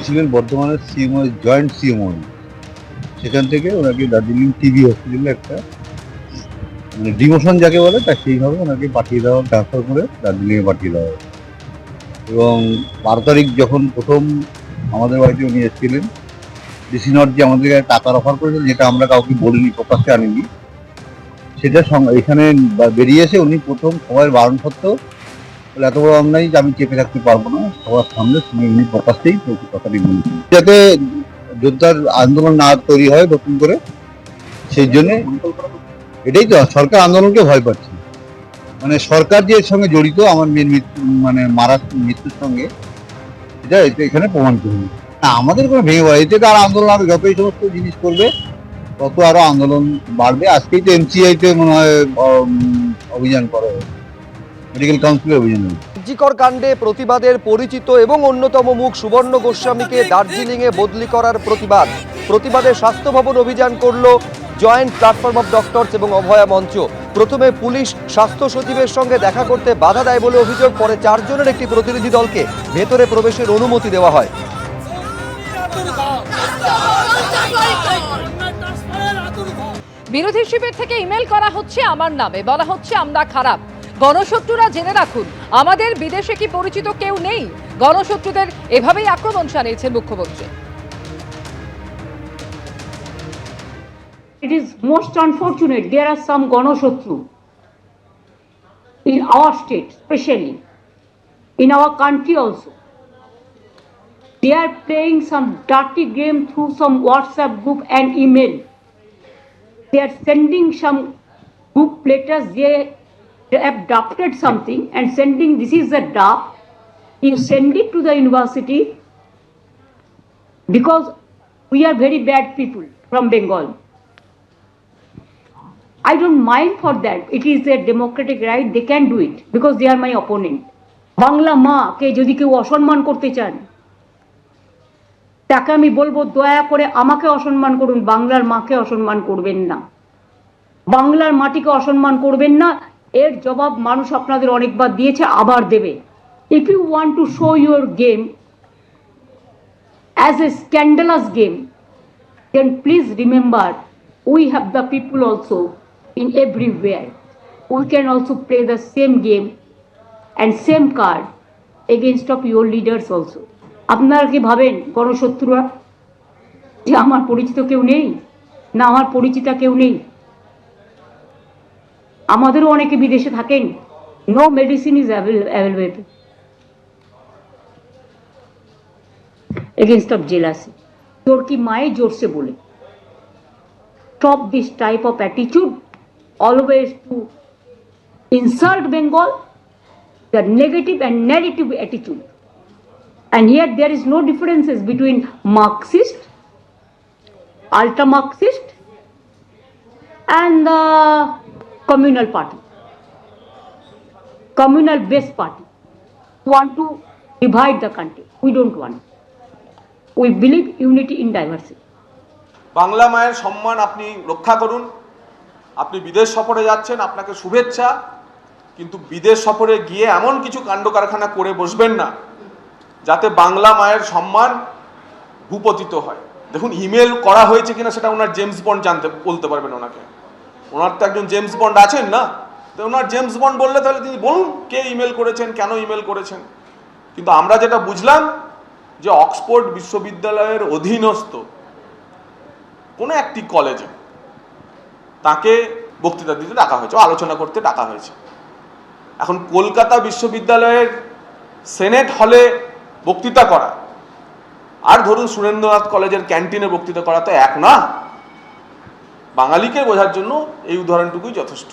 ছিলেন বর্ধমানের CMO, joint CMO. সেখান থেকে ওনাকে দার্জিলিং টিবি হসপিটালে একটা মানে ডিমোশন যাকে বলে তা সেইভাবে ওনাকে পাঠিয়ে দেওয়া, ট্রান্সফার করে দার্জিলিংয়ে পাঠিয়ে দেওয়া হয়। এবং 12 তারিখ যখন প্রথম আমাদের বাড়িতে উনি এসেছিলেন, ডিসি নট যে আমাদের টাকার অফার করেছিল, যেটা আমরা কাউকে বলিনি, প্রকাশ্যে আনিনি, সেটা এখানে বেরিয়ে এসে উনি প্রথম সবাই বারণ সত্ত্বেও বলে এত বড় অন্যায় যে আমি চেপে থাকতে পারবো না, সবার সামনে উনি প্রকাশ্যেই কথাটি বলেছেন, যাতে যোদ্ধার আন্দোলন না তৈরি হয় নতুন করে। সেই জন্য এটাই তো সরকার আন্দোলনকে ভয় পাচ্ছে, মানে সরকার যে এর সঙ্গে জড়িত আমার মেয়ের মৃত্যু, মানে মৃত্যুর সঙ্গে, এটা এখানে প্রমাণ করবে না। আমাদের কোনো ভেঙে পড়ে এতে তো আর আন্দোলন আরো যত এই সমস্ত জিনিস করবে তত আরো আন্দোলন বাড়বে। আজকেই তো এমসিআইতে মনে হয় অভিযান করা হবে, মেডিকেল কাউন্সিলের অভিযান হবে। জিকর কাণ্ডে প্রতিবাদের পরিচিত এবং অন্যতম মুখ সুবর্ণ গোস্বামীকে দার্জিলিংয়ে বদলি করার প্রতিবাদে স্বাস্থ্য ভবন অভিযান করল জয়েন্ট প্ল্যাটফর্ম অফ ডক্টরস এবং অভয়া মঞ্চ। প্রথমে পুলিশ স্বাস্থ্য সচিবের সঙ্গে দেখা করতে বাধা দেয় বলে অভিযোগ, পরে 4 জনের একটি প্রতিনিধি দলকে ভেতরে প্রবেশের অনুমতি দেওয়া হয়। বিরোধী শিবির থেকে ইমেল করা হচ্ছে আমার নামে, বলা হচ্ছে আমরা খারাপ। গণশত্রুরা জেনে রাখুন, আমাদের বিদেশে কি পরিচিত কেউ নেই? গণশত্রুদের এভাবেই আক্রমণ চালিয়েছেন মুখ্যমন্ত্রী। It is most unfortunate there are some Ganashotru in our state, especially in our country also. They are playing some dirty game through some WhatsApp group and email. They are sending some group letters. They have drafted something and sending, this is the draft. You send it to the university because we are very bad people from Bengal. I don't mind for that. It is their democratic right. They can do it because they are my opponent. Bangla মা কে যদি কেউ অসম্মান করতে চান, তাকে আমি বলবো দয়া করে আমাকে অসম্মান করুন, বাংলার মাকে অসম্মান করবেন না, বাংলার মাটিকে অসম্মান করবেন না। এর জবাব মানুষ আপনাদের অনেকবার দিয়েছে, আবার দেবে। If you want to show your game as a scandalous game, then please remember we have the people also in everywhere. We can also play the same game and same card against of your leaders also. আপনারা কি ভাবেন গণশত্রুরা যে আমার পরিচিত কেউ নেই? না, আমার পরিচিতা কেউ নেই। আমাদেরও অনেকে বিদেশে থাকেন। No medicine is available against of jealousy. তোর কি মায়ে জোরসে বলে stop this type of attitude, always to insult Bengal, the negative and narrative attitude. And here there is no differences between Marxist, ultra Marxist and the communal party, communal based party. Want to divide the country. We don't want. We believe unity in diversity. Bangla মায়ের সম্মান আপনি রক্ষা করুন। আপনি বিদেশ সফরে যাচ্ছেন, আপনাকে শুভেচ্ছা, কিন্তু বিদেশ সফরে গিয়ে এমন কিছু কাণ্ড কারখানা করে বসবেন না যাতে বাংলা মায়ের সম্মান ভূপতিত হয়। দেখুন, ইমেল করা হয়েছে কিনা সেটা ওনার জেমস বন্ড বলতে পারবেন ওনাকে। ওনার তো একজন জেমস বন্ড আছেন না, তো ওনার জেমস বন্ড বললে তাহলে তিনি বলুন কে ইমেল করেছেন, কেন ইমেল করেছেন। কিন্তু আমরা যেটা বুঝলাম যে অক্সফোর্ড বিশ্ববিদ্যালয়ের অধীনস্থ কোনো একটি কলেজে তাকে বক্তৃতা দিতে ডাকা হয়েছে, আলোচনা করতে ডাকা হয়েছে। এখন কলকাতা বিশ্ববিদ্যালয়ের সেনেট হলে বক্তৃতা করা আর ধরুন সুরেন্দ্রনাথ কলেজের ক্যান্টিনে বক্তৃতা করা তো এক না। বাঙালিকে বোঝার জন্য এই উদাহরণটুকুই যথেষ্ট।